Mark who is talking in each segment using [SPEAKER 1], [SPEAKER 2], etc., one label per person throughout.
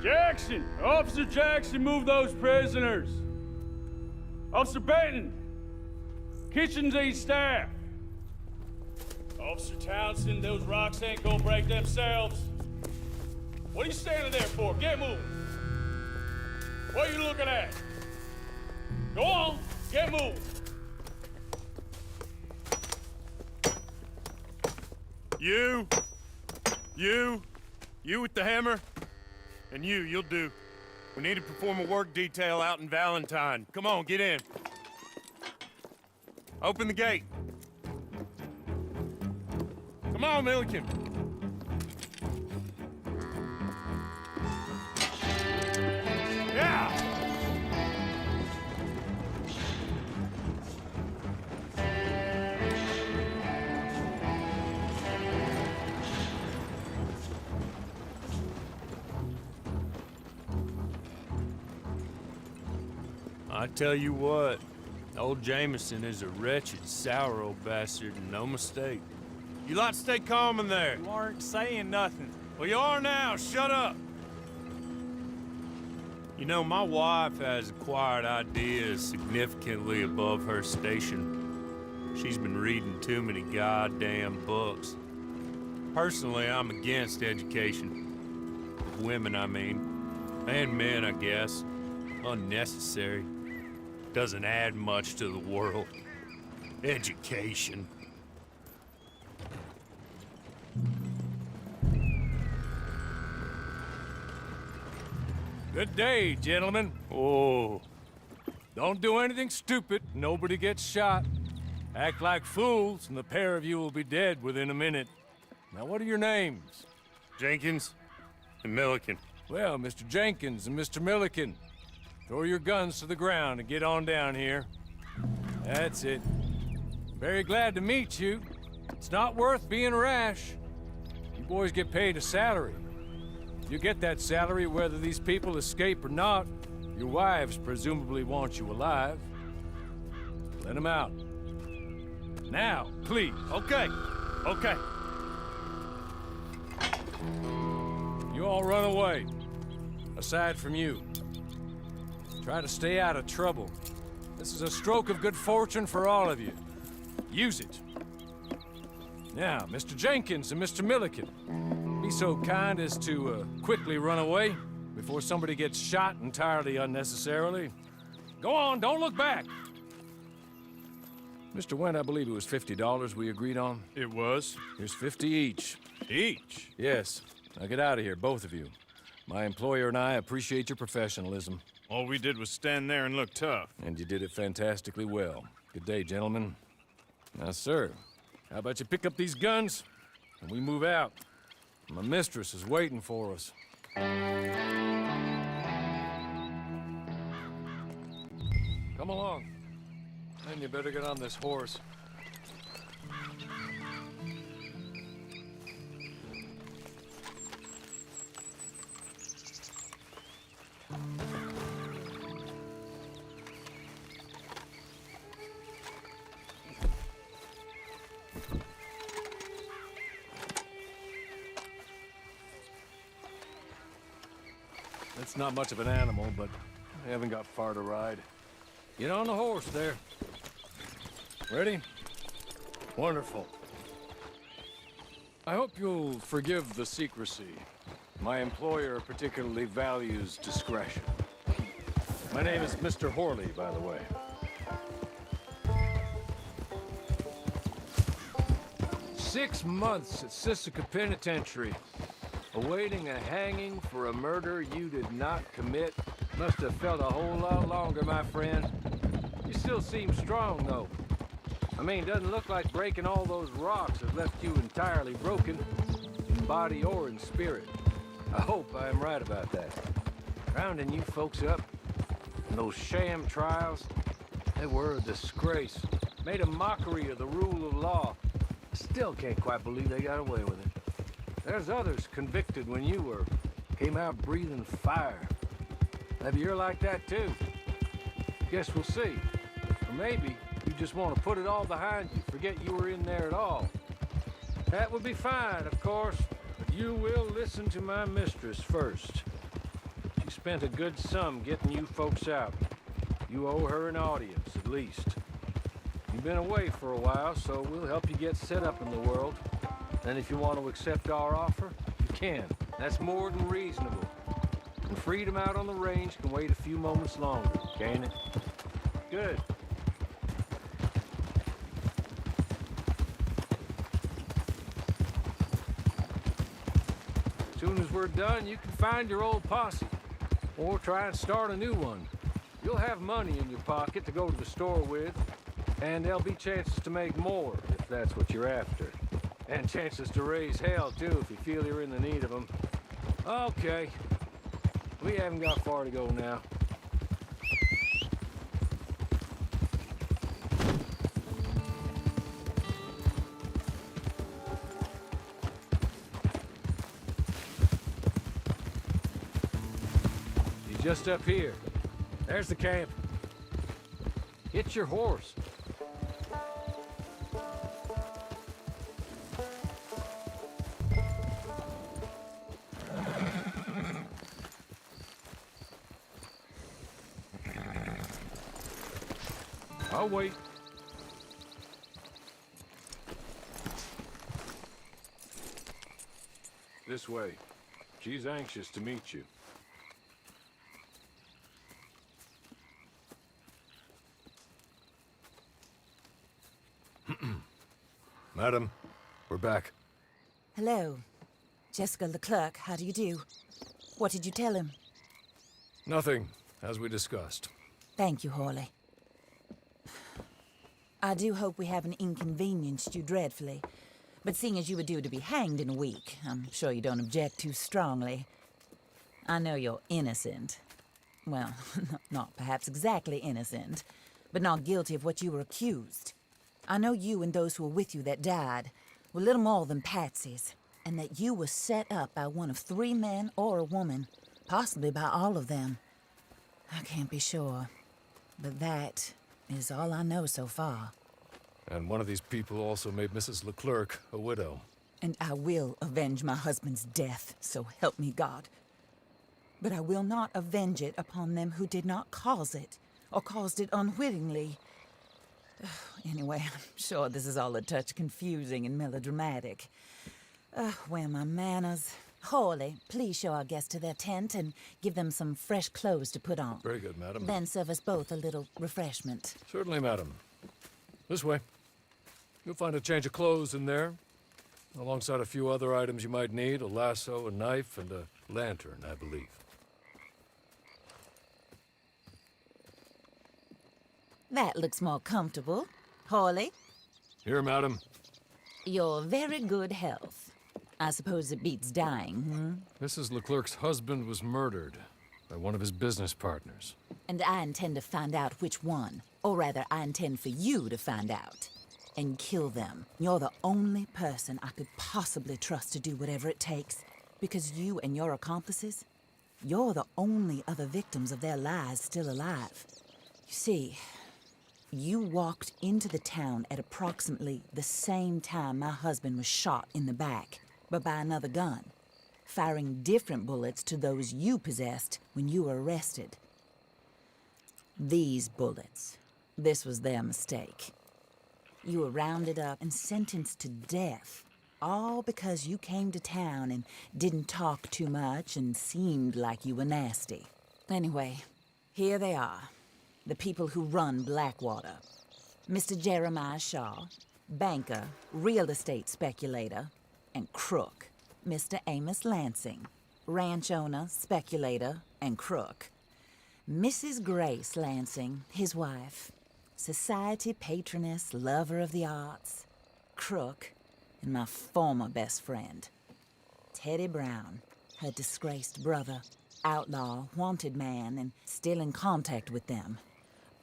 [SPEAKER 1] Jackson! Officer Jackson, move those prisoners! Officer Benton! Kitchens aid staff! Officer Townsend, those rocks ain't gonna break themselves. What are you standing there for? Get moving! What are you looking at? Go on, get moving!
[SPEAKER 2] You with the hammer? And you'll do. We need to perform a work detail out in Valentine. Come on, get in. Open the gate. Come on, Milliken. Yeah! I tell you what, old Jameson is a wretched, sour old bastard, and no mistake. You lot stay calm in there.
[SPEAKER 3] You aren't saying nothing.
[SPEAKER 2] Well, you are now. Shut up. You know, my wife has acquired ideas significantly above her station. She's been reading too many goddamn books. Personally, I'm against education. Of women, I mean. And men, I guess. Unnecessary. Doesn't add much to the world. Education.
[SPEAKER 3] Good day, gentlemen.
[SPEAKER 2] Oh.
[SPEAKER 3] Don't do anything stupid. Nobody gets shot. Act like fools, and the pair of you will be dead within a minute. Now, what are your names?
[SPEAKER 2] Jenkins and Milliken.
[SPEAKER 3] Well, Mr. Jenkins and Mr. Milliken, throw your guns to the ground and get on down here. That's it. Very glad to meet you. It's not worth being rash. You boys get paid a salary. You get that salary whether these people escape or not. Your wives presumably want you alive. Let them out. Now, please.
[SPEAKER 2] Okay.
[SPEAKER 3] You all run away. Aside from you. Try to stay out of trouble. This is a stroke of good fortune for all of you. Use it. Now, Mr. Jenkins and Mr. Milliken, be so kind as to quickly run away before somebody gets shot entirely unnecessarily. Go on, don't look back. Mr. Wendt, I believe it was $50 we agreed on.
[SPEAKER 2] It was.
[SPEAKER 3] Here's 50 each.
[SPEAKER 2] Each?
[SPEAKER 3] Yes. Now get out of here, both of you. My employer and I appreciate your professionalism.
[SPEAKER 2] All we did was stand there and look tough.
[SPEAKER 3] And you did it fantastically well. Good day, gentlemen. Now, sir, how about you pick up these guns and we move out? My mistress is waiting for us. Come along. Then you better get on this horse. It's not much of an animal, but I haven't got far to ride. Get on the horse there. Ready? Wonderful. I hope you'll forgive the secrecy. My employer particularly values discretion. My name is Mr. Horley, by the way. "6 months at Sisika Penitentiary, awaiting a hanging for a murder you did not commit. Must have felt a whole lot longer, my friend. You still seem strong, though. I mean, doesn't look like breaking all those rocks has left you entirely broken, in body or in spirit. I hope I am right about that. Rounding you folks up, and those sham trials, they were a disgrace. Made a mockery of the rule of law. I still can't quite believe they got away with it. There's others convicted when you were. Came out breathing fire. Maybe you're like that too. Guess we'll see. Or maybe you just want to put it all behind you, forget you were in there at all. That would be fine, of course, but you will listen to my mistress first. spent a good sum getting you folks out. You owe her an audience, at least. You've been away for a while, so we'll help you get set up in the world. And if you want to accept our offer, you can. That's more than reasonable. And freedom out on the range can wait a few moments longer, can't it? Good. As soon as we're done, you can find your old posse. Or try and start a new one. You'll have money in your pocket to go to the store with. And there'll be chances to make more, if that's what you're after. And chances to raise hell, too, if you feel you're in the need of them. Okay. We haven't got far to go now. He's just up here. There's the camp. Get your horse. I'll wait. This way. She's anxious to meet you.
[SPEAKER 4] Madam, we're back.
[SPEAKER 5] Hello. Jessica Leclerc, how do you do? What did you tell him?
[SPEAKER 4] Nothing, as we discussed.
[SPEAKER 5] Thank you, Hawley. I do hope we haven't inconvenienced you dreadfully. But seeing as you were due to be hanged in a week, I'm sure you don't object too strongly. I know you're innocent. Well, not perhaps exactly innocent, but not guilty of what you were accused. I know you and those who were with you that died were little more than patsies, and that you were set up by one of 3 men or a woman, possibly by all of them. I can't be sure, but that is all I know so far.
[SPEAKER 4] And one of these people also made Mrs. Leclerc a widow.
[SPEAKER 5] And I will avenge my husband's death, so help me God. But I will not avenge it upon them who did not cause it, or caused it unwittingly. Anyway, I'm sure this is all a touch confusing and melodramatic. Where are my manners? Hawley, please show our guests to their tent and give them some fresh clothes to put on.
[SPEAKER 4] Very good, madam.
[SPEAKER 5] Then serve us both a little refreshment.
[SPEAKER 4] Certainly, madam. This way. You'll find a change of clothes in there, alongside a few other items you might need, a lasso, a knife, and a lantern, I believe.
[SPEAKER 5] That looks more comfortable. Hawley,
[SPEAKER 4] Here, madam.
[SPEAKER 5] your very good health. I suppose it beats dying,
[SPEAKER 4] Mrs. Leclerc's husband was murdered by one of his business partners.
[SPEAKER 5] And I intend to find out which one. Or rather, I intend for you to find out. And kill them. You're the only person I could possibly trust to do whatever it takes. Because you and your accomplices, you're the only other victims of their lies still alive. You see, you walked into the town at approximately the same time my husband was shot in the back, but by another gun, firing different bullets to those you possessed when you were arrested. These bullets, this was their mistake. You were rounded up and sentenced to death, all because you came to town and didn't talk too much and seemed like you were nasty. Anyway, here they are, the people who run Blackwater. Mr. Jeremiah Shaw, banker, real estate speculator, and crook. Mr. Amos Lansing, ranch owner, speculator, and crook. Mrs. Grace Lansing, his wife, society patroness, lover of the arts, crook, and my former best friend. Teddy Brown, her disgraced brother, outlaw, wanted man, and still in contact with them.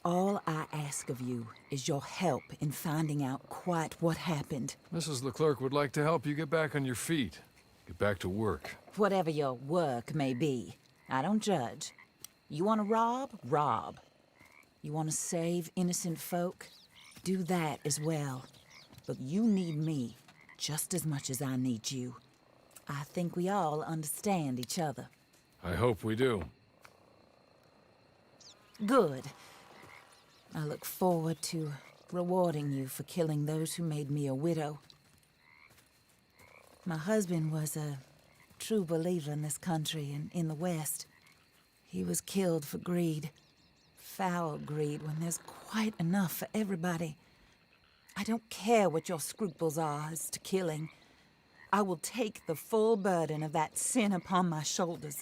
[SPEAKER 5] All I ask of you is your help in finding out quite what happened.
[SPEAKER 4] Mrs. Leclerc would like to help you get back on your feet. Get back to work.
[SPEAKER 5] Whatever your work may be, I don't judge. You want to rob? Rob. You want to save innocent folk? Do that as well. But you need me just as much as I need you. I think we all understand each other.
[SPEAKER 4] I hope we do.
[SPEAKER 5] Good. I look forward to rewarding you for killing those who made me a widow. My husband was a true believer in this country and in the West. He was killed for greed. Foul greed when there's quite enough for everybody. I don't care what your scruples are as to killing. I will take the full burden of that sin upon my shoulders.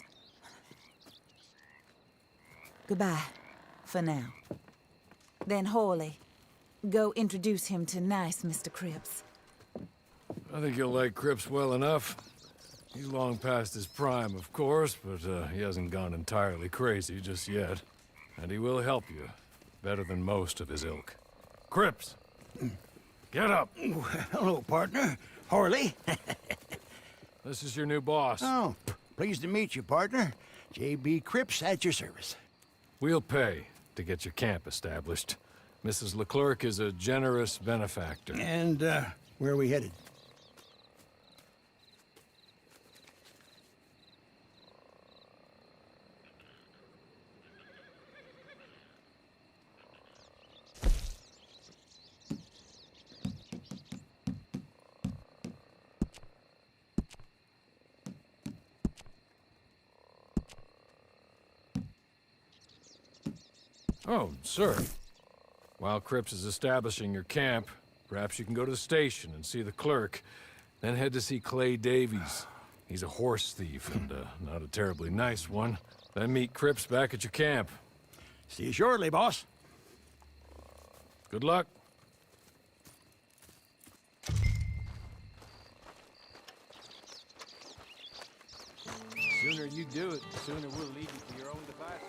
[SPEAKER 5] Goodbye, for now. Then Hawley, go introduce him to nice Mr. Cripps.
[SPEAKER 4] I think you'll like Cripps well enough. He's long past his prime, of course, but he hasn't gone entirely crazy just yet. And he will help you, better than most of his ilk. Cripps! Get up!
[SPEAKER 6] Hello, partner. Harley.
[SPEAKER 4] This is your new boss.
[SPEAKER 6] Oh, pleased to meet you, partner. J.B. Cripps at your service.
[SPEAKER 4] We'll pay to get your camp established. Mrs. Leclerc is a generous benefactor.
[SPEAKER 6] And, where are we headed?
[SPEAKER 4] Oh, sir. While Cripps is establishing your camp, perhaps you can go to the station and see the clerk, then head to see Clay Davies. He's a horse thief, and not a terribly nice one. Then meet Cripps back at your camp.
[SPEAKER 6] See you shortly, boss.
[SPEAKER 4] Good luck.
[SPEAKER 3] The sooner you do it, the sooner we'll leave you to your own devices.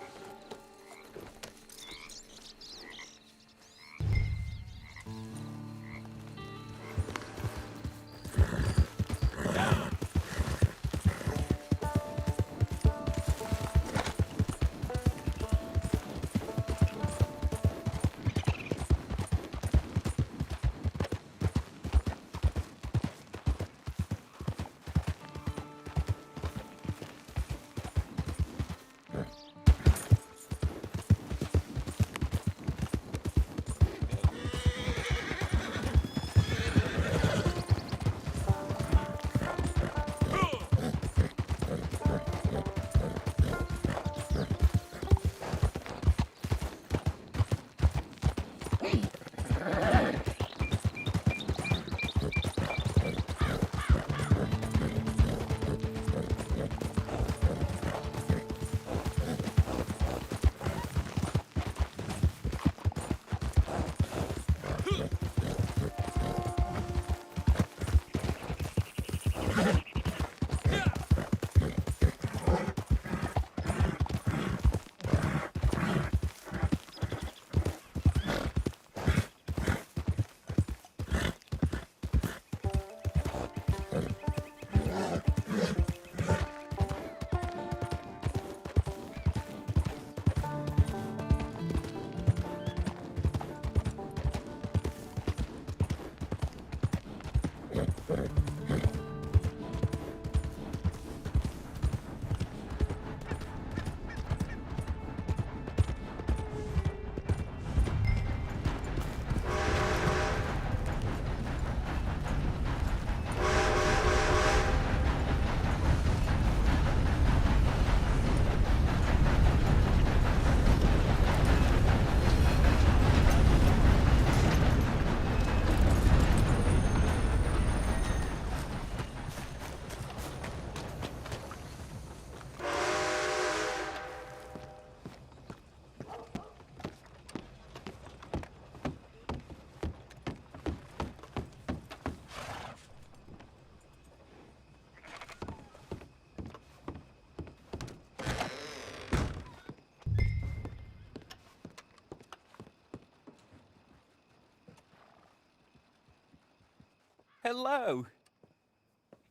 [SPEAKER 7] Hello.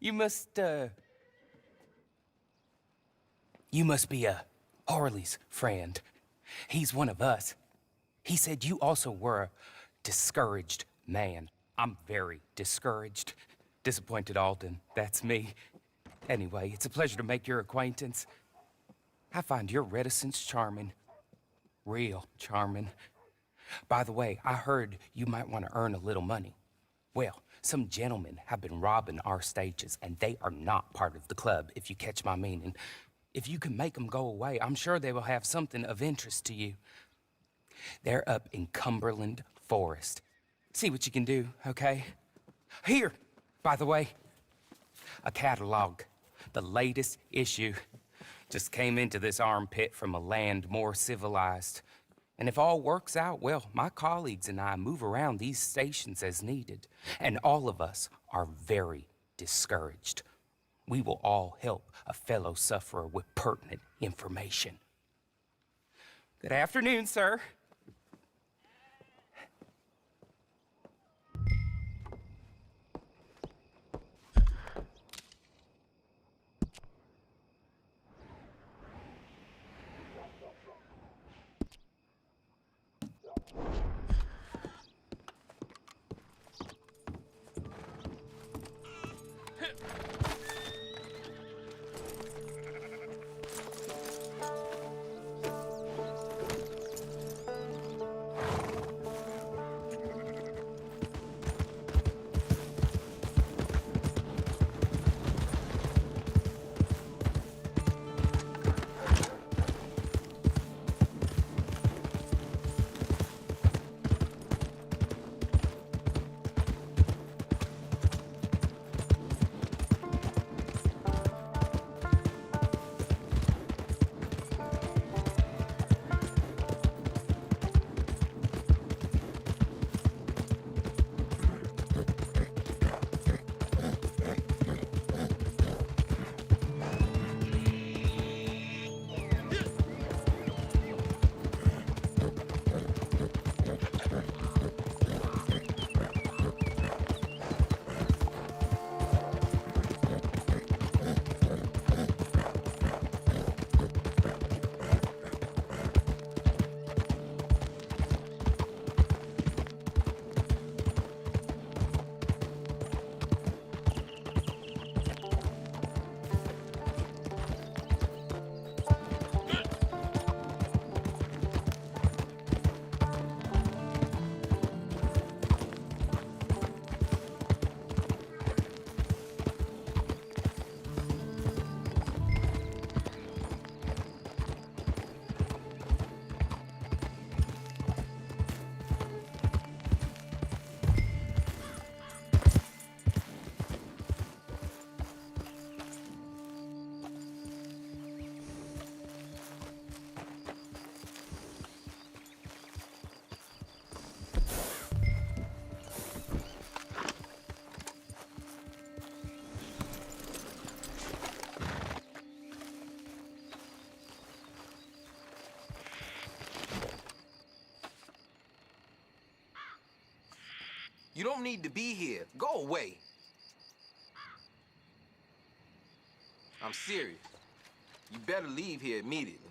[SPEAKER 7] You must be Harley's friend. He's one of us. He said you also were a discouraged man. I'm very discouraged. Disappointed Alden, that's me. Anyway, it's a pleasure to make your acquaintance. I find your reticence charming. real charming. By the way, I heard you might want to earn a little money. Well, some gentlemen have been robbing our stages, and they are not part of the club, if you catch my meaning. If you can make them go away, I'm sure they will have something of interest to you. They're up in Cumberland Forest. See what you can do, okay? Here, by the way, a catalog. The latest issue. Just came into this armpit from a land more civilized. And if all works out, well, my colleagues and I move around these stations as needed. And all of us are very discouraged. We will all help a fellow sufferer with pertinent information. Good afternoon, sir.
[SPEAKER 8] You don't need to be here. Go away. I'm serious. You better leave here immediately.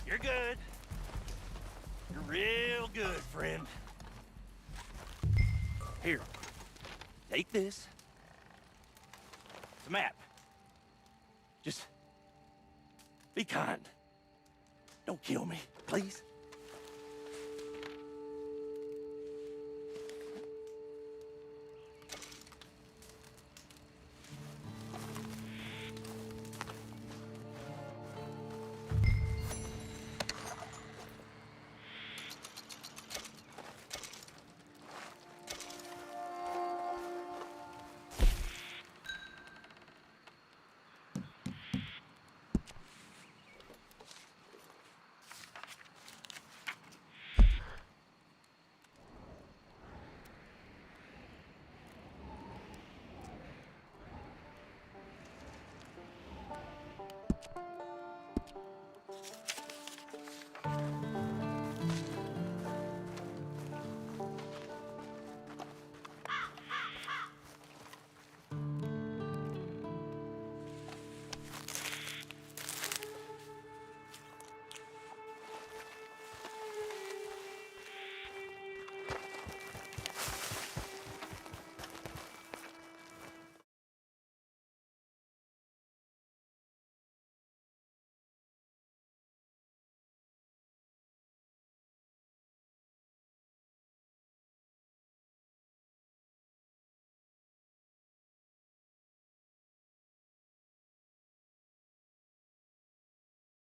[SPEAKER 9] You're good. You're real good, friend. Here, take this. It's a map. Just be kind. Don't kill me, please.